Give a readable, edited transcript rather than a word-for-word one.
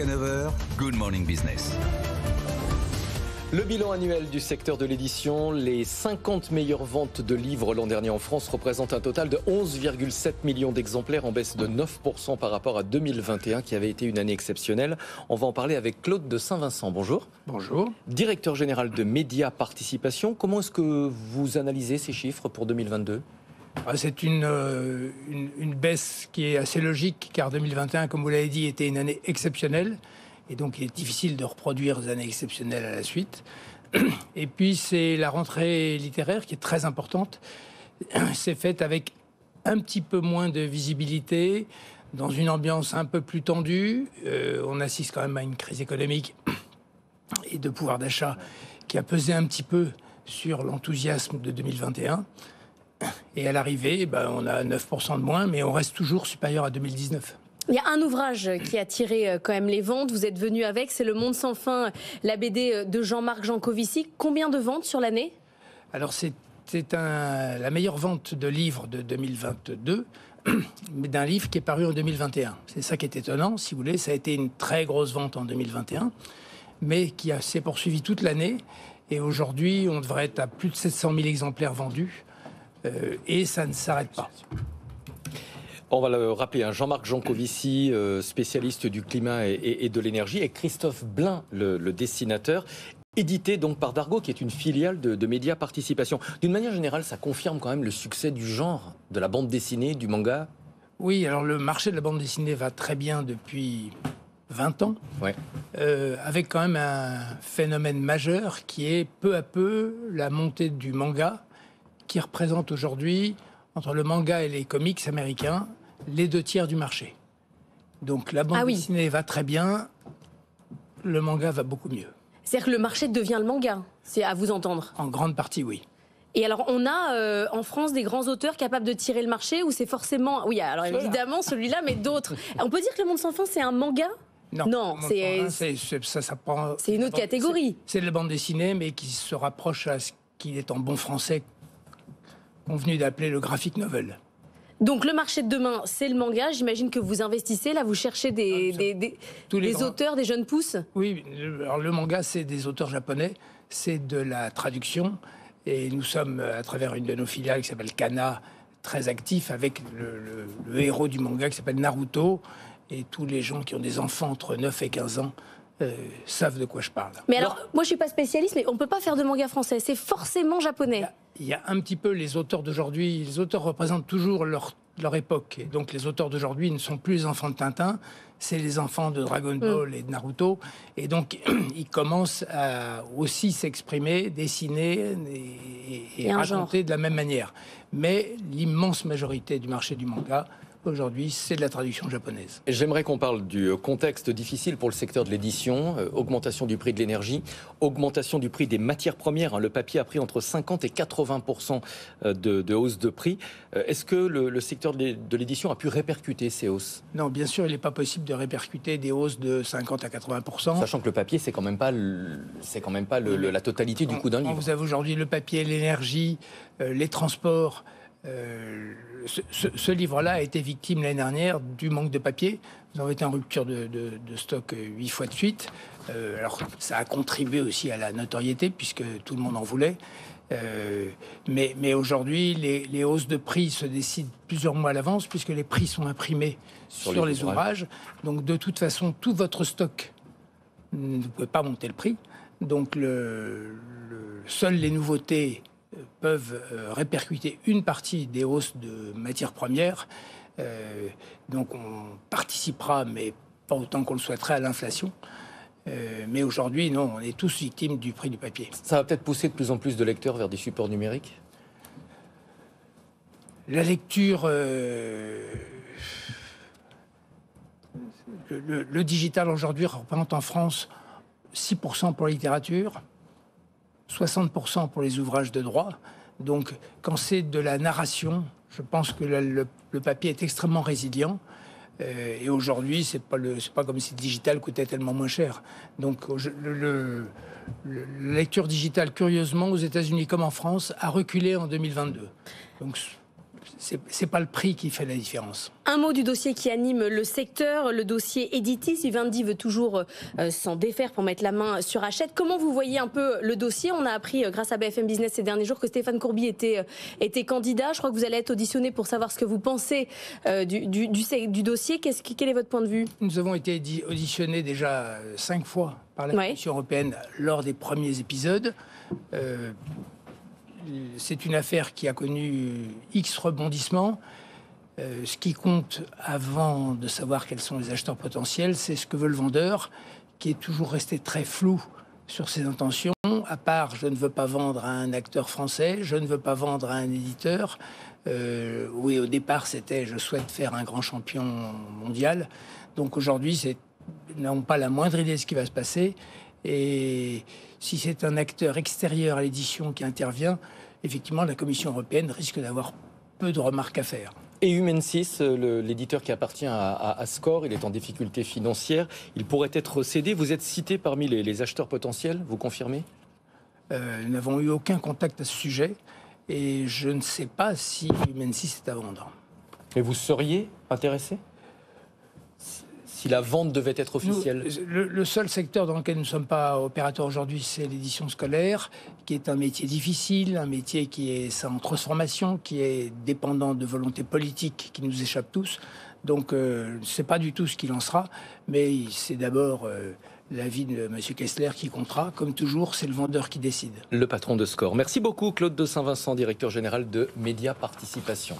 Jusqu'à 9h, Good Morning Business. Le bilan annuel du secteur de l'édition, les 50 meilleures ventes de livres l'an dernier en France représentent un total de 11,7 millions d'exemplaires en baisse de 9% par rapport à 2021 qui avait été une année exceptionnelle. On va en parler avec Claude de Saint-Vincent. Bonjour. Bonjour. Directeur général de Média Participation. Comment est-ce que vous analysez ces chiffres pour 2022 ? C'est une baisse qui est assez logique car 2021, comme vous l'avez dit, était une année exceptionnelle. Et donc, il est difficile de reproduire des années exceptionnelles à la suite. Et puis, c'est la rentrée littéraire qui est très importante. C'est faite avec un petit peu moins de visibilité, dans une ambiance un peu plus tendue. On assiste quand même à une crise économique et de pouvoir d'achat qui a pesé un petit peu sur l'enthousiasme de 2021. Et à l'arrivée, on a 9% de moins, mais on reste toujours supérieur à 2019. Il y a un ouvrage qui a tiré quand même les ventes, vous êtes venu avec, c'est Le Monde sans fin, la BD de Jean-Marc Jancovici. Combien de ventes sur l'année ? Alors c'est la meilleure vente de livres de 2022, mais d'un livre qui est paru en 2021. C'est ça qui est étonnant, si vous voulez. Ça a été une très grosse vente en 2021, mais qui s'est poursuivie toute l'année. Et aujourd'hui, on devrait être à plus de 700 000 exemplaires vendus, et ça ne s'arrête pas. On va le rappeler, Jean-Marc Jancovici, spécialiste du climat et de l'énergie, et Christophe Blain, le dessinateur, édité donc par Dargaud, qui est une filiale de Média Participation. D'une manière générale, ça confirme quand même le succès du genre, de la bande dessinée, du manga. Oui, alors le marché de la bande dessinée va très bien depuis 20 ans, ouais. Avec quand même un phénomène majeur qui est peu à peu la montée du manga, qui représente aujourd'hui, entre le manga et les comics américains, les 2 tiers du marché. Donc la bande dessinée va très bien, le manga va beaucoup mieux. C'est-à-dire que le marché devient le manga, c'est à vous entendre. En grande partie, oui. Et alors, on a en France des grands auteurs capables de tirer le marché, ou c'est forcément... Oui, alors évidemment, celui-là, mais d'autres. On peut dire que Le Monde sans fin, c'est un manga ? Non, c'est une autre catégorie. C'est de la bande dessinée, mais qui se rapproche à ce qu'il est en bon français convenu d'appeler le graphic novel. Donc le marché de demain, c'est le manga. J'imagine que vous investissez, là, vous cherchez des auteurs, des jeunes pousses. Oui, alors le manga, c'est des auteurs japonais, c'est de la traduction. Et nous sommes, à travers une de nos filiales qui s'appelle Kana, très actifs avec le héros du manga qui s'appelle Naruto. Et tous les gens qui ont des enfants entre 9 et 15 ans savent de quoi je parle. Mais alors, moi je suis pas spécialiste, mais on peut pas faire de manga français, c'est forcément japonais. Il y a un petit peu les auteurs d'aujourd'hui, les auteurs représentent toujours leur époque. Et donc les auteurs d'aujourd'hui ne sont plus les enfants de Tintin, c'est les enfants de Dragon Ball et de Naruto. Et donc ils commencent à aussi s'exprimer, dessiner et raconter de la même manière. Mais l'immense majorité du marché du manga, aujourd'hui, c'est de la traduction japonaise. J'aimerais qu'on parle du contexte difficile pour le secteur de l'édition, augmentation du prix de l'énergie, augmentation du prix des matières premières. Le papier a pris entre 50 et 80% de hausse de prix. Est-ce que le secteur de l'édition a pu répercuter ces hausses ? Non, bien sûr, il n'est pas possible de répercuter des hausses de 50 à 80%. Sachant que le papier, c'est quand même pas la totalité du coût d'un livre. Vous avez aujourd'hui le papier, l'énergie, les transports. Ce livre-là a été victime l'année dernière du manque de papier. Nous avons été en rupture de stock 8 fois de suite. Alors ça a contribué aussi à la notoriété puisque tout le monde en voulait. Mais aujourd'hui, les hausses de prix se décident plusieurs mois à l'avance puisque les prix sont imprimés sur les ouvrages. Donc de toute façon, tout votre stock, vous ne pouvez pas monter le prix. Donc seules les nouveautés peuvent répercuter une partie des hausses de matières premières. Donc on participera, mais pas autant qu'on le souhaiterait, à l'inflation. Mais aujourd'hui, non, on est tous victimes du prix du papier. Ça va peut-être pousser de plus en plus de lecteurs vers des supports numériques ? La lecture... le digital aujourd'hui représente en France 6% pour la littérature, 60% pour les ouvrages de droit. Donc, quand c'est de la narration, je pense que le papier est extrêmement résilient. Et aujourd'hui, c'est pas comme si le digital coûtait tellement moins cher. Donc, la lecture digitale, curieusement, aux États-Unis comme en France, a reculé en 2022. Donc, c'est pas le prix qui fait la différence. Un mot du dossier qui anime le secteur, le dossier Editis. Vivendi veut toujours s'en défaire pour mettre la main sur Hachette. Comment vous voyez un peu le dossier? On a appris grâce à BFM Business ces derniers jours que Stéphane Courby était candidat. Je crois que vous allez être auditionné pour savoir ce que vous pensez du dossier. Quel est votre point de vue? Nous avons été auditionnés déjà 5 fois par la Commission européenne lors des premiers épisodes. C'est une affaire qui a connu X rebondissements. Ce qui compte avant de savoir quels sont les acheteurs potentiels, c'est ce que veut le vendeur, qui est toujours resté très flou sur ses intentions, à part je ne veux pas vendre à un acteur français, je ne veux pas vendre à un éditeur. Oui, au départ, c'était je souhaite faire un grand champion mondial. Donc aujourd'hui, ils n'ont pas la moindre idée de ce qui va se passer. Et si c'est un acteur extérieur à l'édition qui intervient, effectivement, la Commission européenne risque d'avoir peu de remarques à faire. Et Humensis, l'éditeur qui appartient à Score, il est en difficulté financière. Il pourrait être cédé. Vous êtes cité parmi les acheteurs potentiels, vous confirmez? Nous n'avons eu aucun contact à ce sujet. Et je ne sais pas si Humensis est à vendre. Mais vous seriez intéressé si la vente devait être officielle? Le seul secteur dans lequel nous ne sommes pas opérateurs aujourd'hui, c'est l'édition scolaire, qui est un métier difficile, un métier qui est en transformation, qui est dépendant de volontés politiques qui nous échappent tous. Donc, je ne sais pas du tout ce qu'il en sera, mais c'est d'abord l'avis de M. Kessler qui comptera. Comme toujours, c'est le vendeur qui décide. Le patron de Score. Merci beaucoup, Claude de Saint-Vincent, directeur général de Média Participation.